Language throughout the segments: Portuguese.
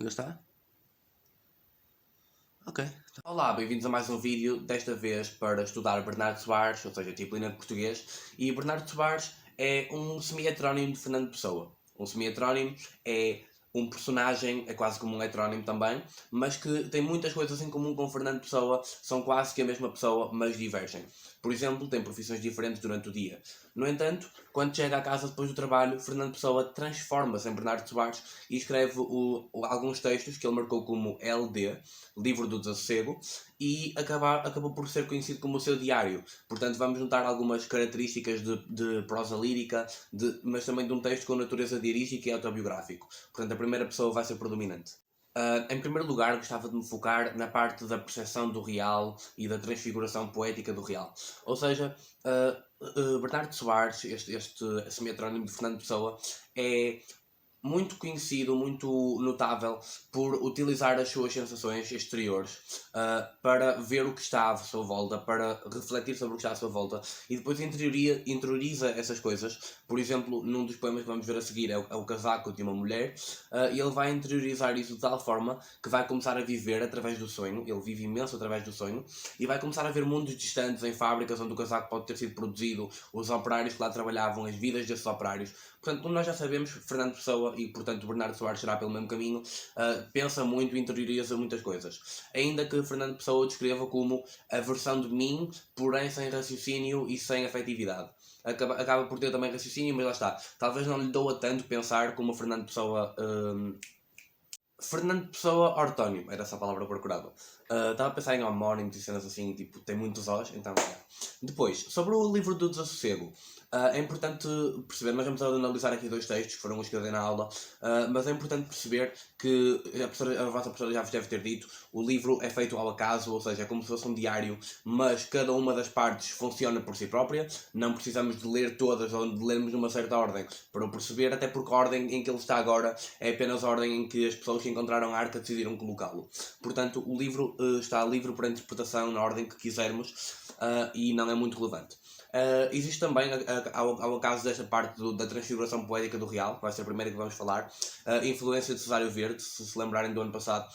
Já está? Ok. Olá, bem-vindos a mais um vídeo, desta vez para estudar Bernardo Soares, ou seja, disciplina de português. E Bernardo Soares é um semi-heterónimo de Fernando Pessoa. Um semi-heterónimo é um personagem, é quase como um heterónimo também, mas que tem muitas coisas em comum com Fernando Pessoa, são quase que a mesma pessoa, mas divergem. Por exemplo, têm profissões diferentes durante o dia. No entanto, quando chega à casa depois do trabalho, Fernando Pessoa transforma-se em Bernardo Soares e escreve alguns textos que ele marcou como LD, Livro do Desassossego, e acabou por ser conhecido como o seu diário. Portanto, vamos notar algumas características de prosa lírica, mas também de um texto com natureza diarística e autobiográfico. Portanto, a primeira pessoa vai ser predominante. Em primeiro lugar, gostava de me focar na parte da percepção do real e da transfiguração poética do real. Ou seja, Bernardo Soares, este semi-heterónimo de Fernando Pessoa, é muito conhecido, muito notável por utilizar as suas sensações exteriores para ver o que está à sua volta, para refletir sobre o que está à sua volta e depois interioriza essas coisas. Por exemplo, num dos poemas que vamos ver a seguir é o Casaco de uma Mulher, e ele vai interiorizar isso de tal forma que vai começar a viver através do sonho. Ele vive imenso através do sonho e vai começar a ver mundos distantes em fábricas onde o casaco pode ter sido produzido, os operários que lá trabalhavam, as vidas desses operários. Portanto, como nós já sabemos, Fernando Pessoa e, portanto, Bernardo Soares será pelo mesmo caminho, pensa muito e interioriza muitas coisas. Ainda que Fernando Pessoa o descreva como a versão de mim, porém sem raciocínio e sem afetividade. Acaba por ter também raciocínio, mas lá está. Talvez não lhe doa tanto pensar como Fernando Pessoa... Fernando Pessoa ortónimo, era essa a palavra procurada. Estava a pensar em homónimos e cenas assim, tipo, tem muitos Os, então é. Depois, sobre o livro do Desassossego, é importante perceber, nós vamos analisar aqui dois textos que foram os que eu dei na aula, mas é importante perceber que, a vossa professora já vos deve ter dito, o livro é feito ao acaso, ou seja, é como se fosse um diário, mas cada uma das partes funciona por si própria, não precisamos de ler todas ou de lermos numa certa ordem para o perceber, até porque a ordem em que ele está agora é apenas a ordem em que as pessoas que encontraram a arca decidiram colocá-lo. Portanto, o livro está livre para interpretação na ordem que quisermos e não é muito relevante. Existe também, ao acaso desta parte da transfiguração poética do real, que vai ser a primeira que vamos falar, a influência de Cesário Verde, se lembrarem do ano passado.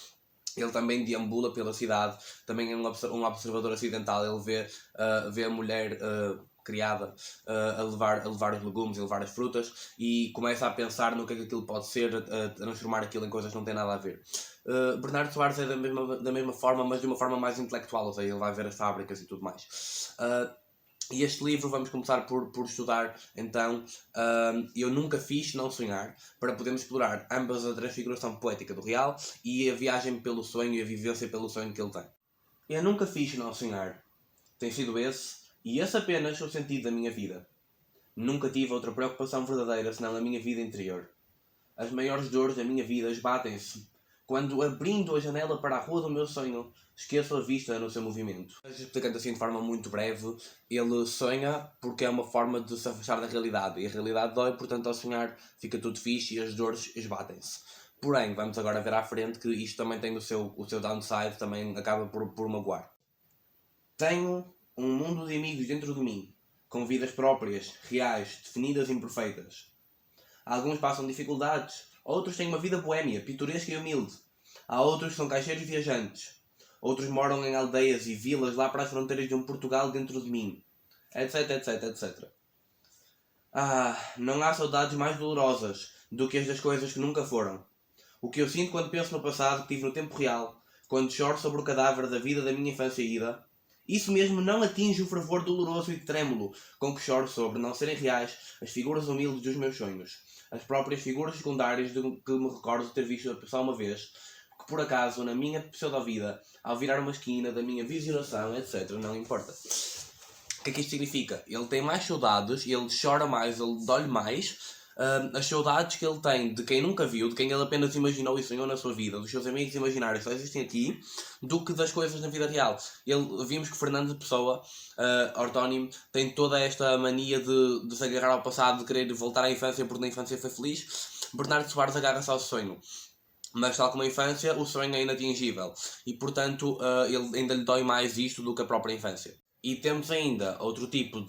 Ele também deambula pela cidade, também é um observador acidental, ele vê a mulher criada a levar os legumes e a levar as frutas e começa a pensar no que é que aquilo pode ser, a transformar aquilo em coisas que não têm nada a ver. Bernardo Soares é da mesma forma, mas de uma forma mais intelectual, ou seja, ele vai ver as fábricas e tudo mais. E este livro vamos começar por estudar, então, Eu Nunca Fiz Não Sonhar, para podermos explorar ambas a transfiguração poética do real e a viagem pelo sonho e a vivência pelo sonho que ele tem. Eu nunca fiz não sonhar. Tem sido esse, e esse apenas, o sentido da minha vida. Nunca tive outra preocupação verdadeira senão a minha vida interior. As maiores dores da minha vida esbatem-se quando, abrindo a janela para a rua do meu sonho, esqueço a vista no seu movimento. Explicando assim de forma muito breve, ele sonha porque é uma forma de se afastar da realidade. E a realidade dói, portanto, ao sonhar fica tudo fixe e as dores esbatem-se. Porém, vamos agora ver à frente que isto também tem o seu downside, também acaba por magoar. Tenho um mundo de amigos dentro de mim, com vidas próprias, reais, definidas e imperfeitas. Alguns passam dificuldades, outros têm uma vida boémia, pitoresca e humilde. Há outros que são caixeiros viajantes. Outros moram em aldeias e vilas lá para as fronteiras de um Portugal dentro de mim. Etc, etc, etc. Não há saudades mais dolorosas do que as das coisas que nunca foram. O que eu sinto quando penso no passado que tive no tempo real, quando choro sobre o cadáver da vida da minha infância ida, isso mesmo não atinge o fervor doloroso e trêmulo com que choro sobre não serem reais as figuras humildes dos meus sonhos. As próprias figuras secundárias de que me recordo de ter visto só uma vez, que por acaso, na minha pseudo-vida, ao virar uma esquina da minha visionação, etc., não importa. O que é que isto significa? Ele tem mais saudades, ele chora mais, ele dói mais, as saudades que ele tem de quem nunca viu, de quem ele apenas imaginou e sonhou na sua vida, dos seus amigos imaginários que só existem aqui, do que das coisas na vida real. Vimos que Fernando Pessoa, ortónimo, tem toda esta mania de se agarrar ao passado, de querer voltar à infância porque na infância foi feliz. Bernardo Soares agarra-se ao sonho. Mas tal como a infância, o sonho é inatingível. E portanto, ele ainda lhe dói mais isto do que a própria infância. E temos ainda outro tipo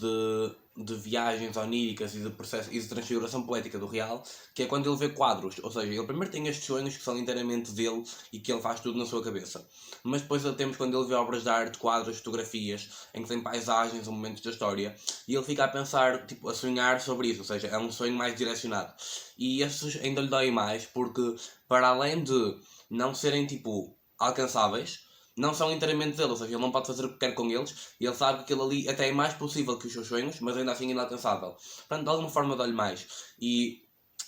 de viagens oníricas e de processo e de transfiguração poética do real, que é quando ele vê quadros. Ou seja, ele primeiro tem estes sonhos que são inteiramente dele e que ele faz tudo na sua cabeça. Mas depois temos quando ele vê obras de arte, quadros, fotografias, em que tem paisagens ou momentos da história, e ele fica a pensar, tipo, a sonhar sobre isso. Ou seja, é um sonho mais direcionado. E esses ainda lhe dói mais porque, para além de não serem, tipo, alcançáveis, não são inteiramente dele, ou seja, ele não pode fazer o que quer com eles, e ele sabe que aquilo ali até é mais possível que os seus sonhos, mas ainda assim inalcançável. Portanto, de alguma forma dói-lhe mais. E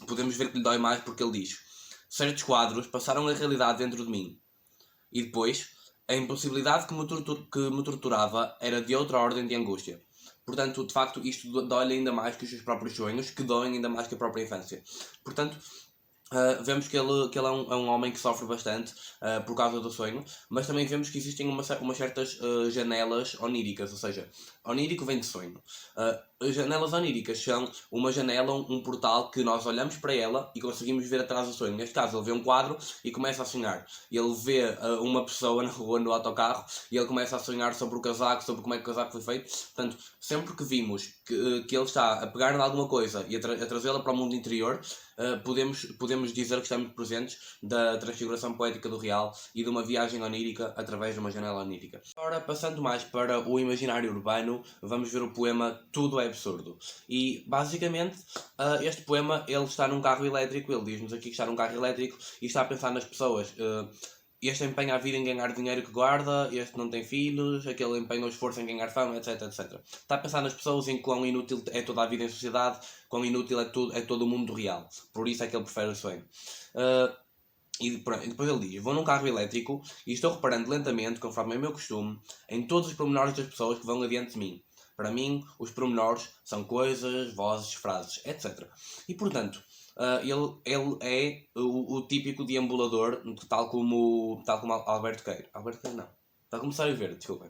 podemos ver que lhe dói mais porque ele diz: certos quadros passaram a realidade dentro de mim. E depois, a impossibilidade que me torturava era de outra ordem de angústia. Portanto, de facto, isto dói-lhe ainda mais que os seus próprios sonhos, que doem ainda mais que a própria infância. Portanto, vemos que ele é um homem que sofre bastante por causa do sonho, mas também vemos que existem umas certas janelas oníricas, ou seja, onírico vem de sonho. As janelas oníricas são uma janela, um portal que nós olhamos para ela e conseguimos ver atrás do sonho. Neste caso, ele vê um quadro e começa a sonhar. Ele vê uma pessoa na rua, no autocarro, e ele começa a sonhar sobre o casaco, sobre como é que o casaco foi feito. Portanto, sempre que vimos que ele está a pegar em alguma coisa e a trazê-la para o mundo interior, podemos dizer que estamos presentes da transfiguração poética do real e de uma viagem onírica através de uma janela onírica. Agora, passando mais para o imaginário urbano, vamos ver o poema Tudo é Absurdo. E, basicamente, este poema, ele está num carro elétrico, ele diz-nos aqui que está num carro elétrico e está a pensar nas pessoas. Este empenha a vida em ganhar dinheiro que guarda, este não tem filhos, aquele empenha o esforço em ganhar fama, etc, etc. Está a pensar nas pessoas em quão inútil é toda a vida em sociedade, quão inútil é todo o mundo real. Por isso é que ele prefere o sonho. E depois ele diz: vou num carro elétrico e estou reparando lentamente, conforme é o meu costume, em todos os pormenores das pessoas que vão adiante de mim. Para mim, os pormenores são coisas, vozes, frases, etc. E portanto, ele é o típico deambulador, tal como Alberto Queiro. Alberto Queiro não. Tal como Cesário Verde, desculpem.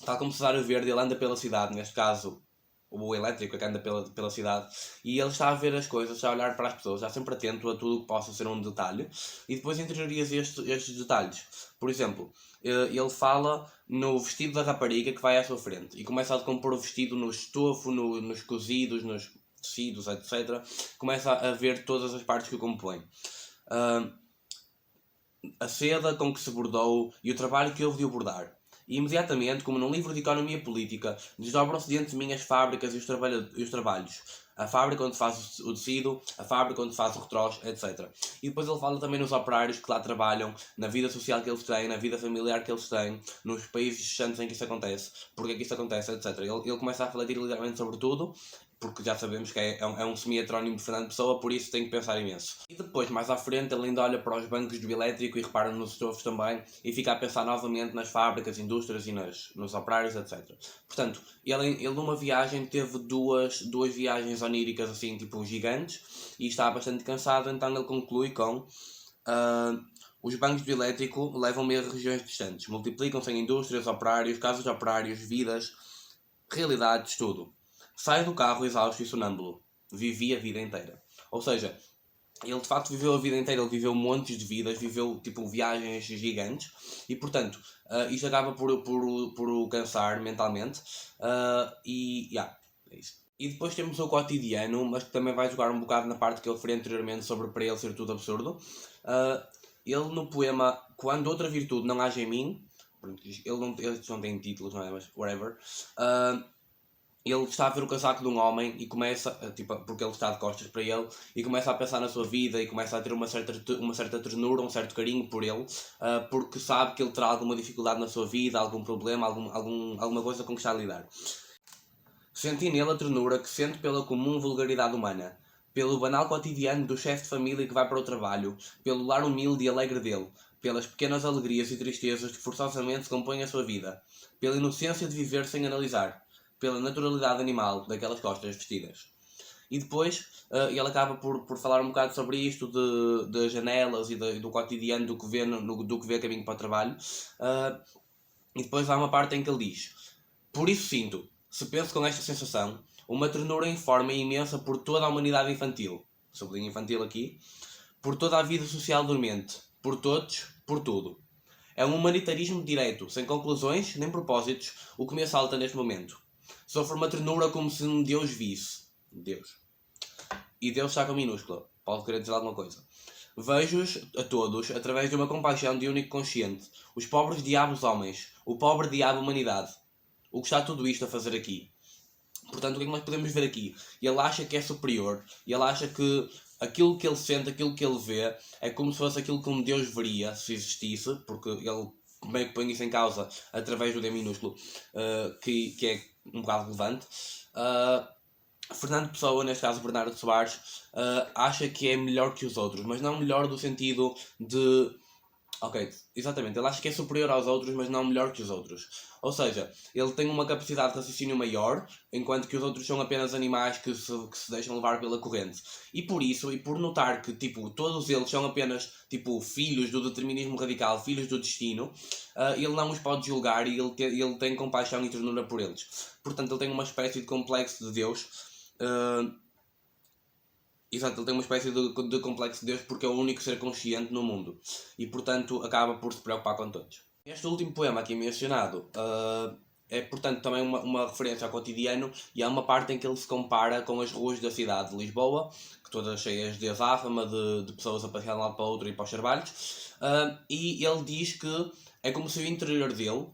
Tal como Cesário Verde, ele anda pela cidade, neste caso o elétrico que anda pela cidade, e ele está a ver as coisas, está a olhar para as pessoas, está sempre atento a tudo o que possa ser um detalhe, e depois interioriza estes detalhes. Por exemplo, ele fala no vestido da rapariga que vai à sua frente, e começa a decompor o vestido no estofo, nos cozidos, nos tecidos, etc. Começa a ver todas as partes que o compõem. A seda com que se bordou e o trabalho que houve de o bordar. E imediatamente, como num livro de economia política, desdobram-se diante de mim as fábricas e os trabalhos. A fábrica onde faz o tecido, a fábrica onde faz o retroço, etc. E depois ele fala também nos operários que lá trabalham, na vida social que eles têm, na vida familiar que eles têm, nos países distantes em que isso acontece, porque é que isso acontece, etc. Ele começa a refletir literalmente sobre tudo, porque já sabemos que é um semi-heterónimo de Fernando Pessoa, por isso tem que pensar imenso. E depois, mais à frente, ele ainda olha para os bancos do elétrico e repara nos estofos também, e fica a pensar novamente nas fábricas, indústrias e nos operários, etc. Portanto, ele numa viagem teve duas viagens oníricas assim, tipo, gigantes, e está bastante cansado, então ele conclui com: os bancos do elétrico levam-me a regiões distantes, multiplicam-se em indústrias, operários, casas de operários, vidas, realidades, tudo. Saio do carro exausto e sonâmbulo. Vivi a vida inteira. Ou seja, ele de facto viveu a vida inteira, ele viveu montes de vidas, viveu tipo viagens gigantes e portanto isto acaba por o cansar mentalmente é isso. E depois temos o cotidiano, mas que também vai jogar um bocado na parte que eu referi anteriormente sobre para ele ser tudo absurdo. Ele no poema Quando Outra Virtude Não Age em Mim, eles não têm títulos, não é? Mas whatever. Ele está a ver o casaco de um homem e começa, tipo, porque ele está de costas para ele, e começa a pensar na sua vida e começa a ter uma certa ternura, um certo carinho por ele, porque sabe que ele terá alguma dificuldade na sua vida, algum problema, alguma coisa com que está a lidar. Senti nele a ternura que sente pela comum vulgaridade humana, pelo banal cotidiano do chefe de família que vai para o trabalho, pelo lar humilde e alegre dele, pelas pequenas alegrias e tristezas que forçosamente compõem a sua vida, pela inocência de viver sem analisar, pela naturalidade animal daquelas costas vestidas. E depois ele acaba por falar um bocado sobre isto de janelas e do cotidiano do que vê a caminho para o trabalho. E depois há uma parte em que ele diz: por isso sinto, se penso com esta sensação, uma ternura informe e imensa por toda a humanidade infantil, sublinho infantil aqui, por toda a vida social dormente, por todos, por tudo. É um humanitarismo direto, sem conclusões nem propósitos, o que me assalta neste momento. Sofro uma ternura como se um Deus visse. Deus. E Deus está com minúscula. Pode querer dizer alguma coisa. Vejo-os a todos através de uma compaixão de único consciente. Os pobres diabos homens. O pobre diabo humanidade. O que está tudo isto a fazer aqui? Portanto, o que é que nós podemos ver aqui? Ele acha que é superior. E ele acha que aquilo que ele sente, aquilo que ele vê, é como se fosse aquilo que um Deus veria, se existisse. Porque ele meio que põe isso em causa através do D minúsculo, que é um bocado relevante. Fernando Pessoa, neste caso Bernardo Soares, acha que é melhor que os outros, mas não melhor do sentido de... Ok, exatamente, ele acha que é superior aos outros, mas não melhor que os outros. Ou seja, ele tem uma capacidade de raciocínio maior, enquanto que os outros são apenas animais que se deixam levar pela corrente. E por isso, e por notar que tipo, todos eles são apenas tipo, filhos do determinismo radical, filhos do destino, ele não os pode julgar e ele tem compaixão e ternura por eles. Portanto, ele tem uma espécie de complexo de Deus. Exato, ele tem uma espécie de complexo de Deus porque é o único ser consciente no mundo e, portanto, acaba por se preocupar com todos. Este último poema aqui mencionado é, portanto, também uma referência ao cotidiano e há uma parte em que ele se compara com as ruas da cidade de Lisboa, que todas cheias de azáfama, de pessoas a passear de um lado para o outro e para os charbalhos, e ele diz que é como se o interior dele,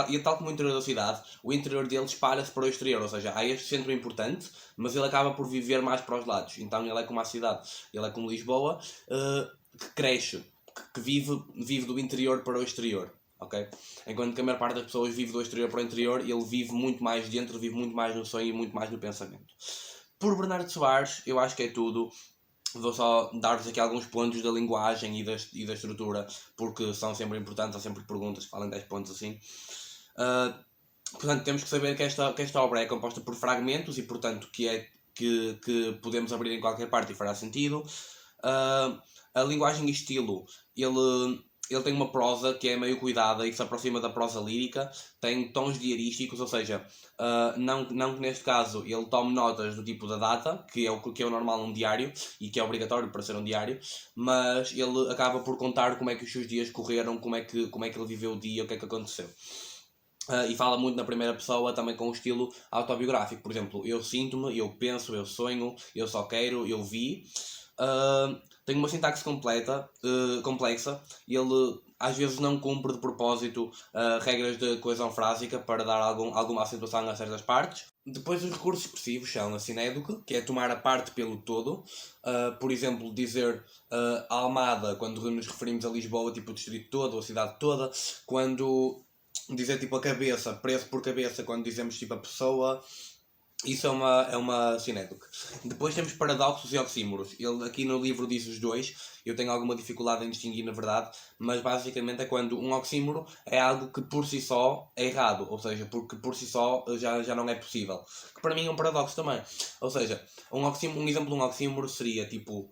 e tal como o interior da cidade, o interior dele espalha-se para o exterior, ou seja, há este centro importante, mas ele acaba por viver mais para os lados. Então ele é como a cidade, ele é como Lisboa, que cresce, que vive do interior para o exterior. Okay? Enquanto que a maior parte das pessoas vive do exterior para o interior, ele vive muito mais dentro, vive muito mais no sonho e muito mais no pensamento. Por Bernardo Soares, eu acho que é tudo. Vou só dar-vos aqui alguns pontos da linguagem e da estrutura, porque são sempre importantes, há sempre perguntas que falam 10 pontos assim. Portanto, temos que saber que esta obra é composta por fragmentos e, portanto, que podemos abrir em qualquer parte e fará sentido. A linguagem e estilo, ele tem uma prosa que é meio cuidada e que se aproxima da prosa lírica, tem tons diarísticos, ou seja, não que neste caso ele tome notas do tipo da data, que é o normal num diário e que é obrigatório para ser um diário, mas ele acaba por contar como é que os seus dias correram, como é que ele viveu o dia, o que é que aconteceu. E fala muito na primeira pessoa, também com um estilo autobiográfico. Por exemplo, eu sinto-me, eu penso, eu sonho, eu só quero, eu vi. Tem uma sintaxe complexa e ele às vezes não cumpre de propósito regras de coesão frásica para dar alguma acentuação a certas partes. Depois os recursos expressivos são a sinédoque, que é tomar a parte pelo todo. Por exemplo, dizer a Almada quando nos referimos a Lisboa, tipo o distrito todo, ou a cidade toda. Quando dizer tipo a cabeça, preço por cabeça, quando dizemos tipo a pessoa. Isso é uma sinédoque. Depois temos paradoxos e oxímoros. Ele aqui no livro diz os dois. Eu tenho alguma dificuldade em distinguir na verdade, mas basicamente é quando um oxímoro é algo que por si só é errado, ou seja, porque por si só já não é possível. Que para mim é um paradoxo também. Ou seja, um exemplo de um oxímoro seria tipo...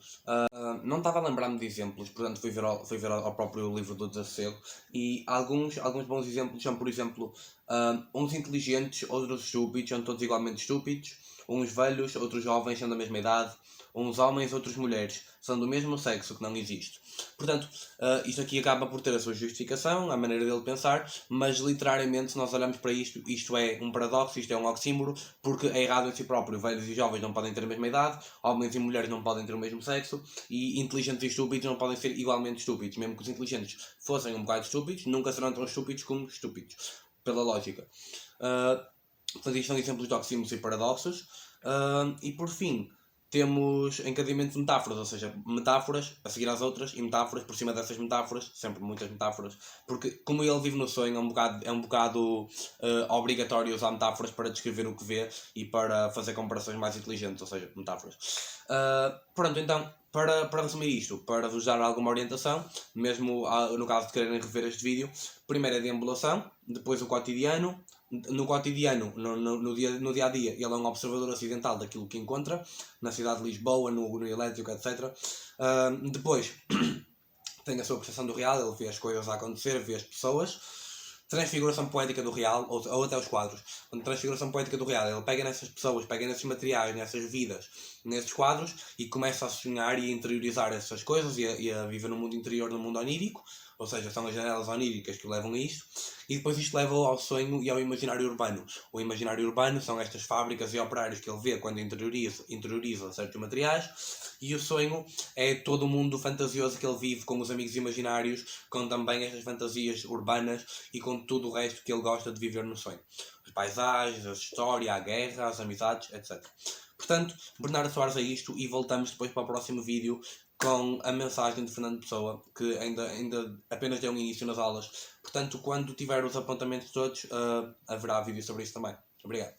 não estava a lembrar-me de exemplos, portanto fui ver ao próprio livro do Desassossego e alguns bons exemplos são, por exemplo, uns inteligentes, outros estúpidos, são todos igualmente estúpidos, uns velhos, outros jovens, são da mesma idade, uns homens, outras mulheres, são do mesmo sexo, que não existe. Portanto, isto aqui acaba por ter a sua justificação, a maneira dele pensar, mas literariamente, se nós olhamos para isto é um paradoxo, isto é um oxímoro, porque é errado em si próprio. Velhos e jovens não podem ter a mesma idade, homens e mulheres não podem ter o mesmo sexo, e inteligentes e estúpidos não podem ser igualmente estúpidos. Mesmo que os inteligentes fossem um bocado estúpidos, nunca serão tão estúpidos como estúpidos, pela lógica. Portanto, isto são exemplos de oxímoros e paradoxos. E por fim, temos encadeamento de metáforas, ou seja, metáforas a seguir às outras e metáforas por cima dessas metáforas, sempre muitas metáforas, porque como ele vive no sonho é um bocado obrigatório usar metáforas para descrever o que vê e para fazer comparações mais inteligentes, ou seja, metáforas. Pronto, então, para resumir isto, para vos dar alguma orientação, mesmo no caso de quererem rever este vídeo, primeiro é a deambulação, depois o cotidiano. No cotidiano, no dia a dia, ele é um observador acidental daquilo que encontra na cidade de Lisboa, no elétrico, etc. Depois tem a sua percepção do real, ele vê as coisas a acontecer, vê as pessoas. transfiguração poética do real, ou até os quadros. Quando transfiguração poética do real, ele pega nessas pessoas, pega nesses materiais, nessas vidas, nesses quadros, e começa a sonhar e a interiorizar essas coisas e a viver no mundo interior, no mundo onírico, ou seja, são as janelas oníricas que o levam a isto, e depois isto leva-o ao sonho e ao imaginário urbano. O imaginário urbano são estas fábricas e operários que ele vê quando interioriza certos materiais, e o sonho é todo o mundo fantasioso que ele vive com os amigos imaginários, com também estas fantasias urbanas e com tudo o resto que ele gosta de viver no sonho. As paisagens, a história, a guerra, as amizades, etc. Portanto, Bernardo Soares é isto e voltamos depois para o próximo vídeo com a mensagem de Fernando Pessoa, que ainda apenas deu um início nas aulas. Portanto, quando tiver os apontamentos todos, haverá vídeo sobre isso também. Obrigado.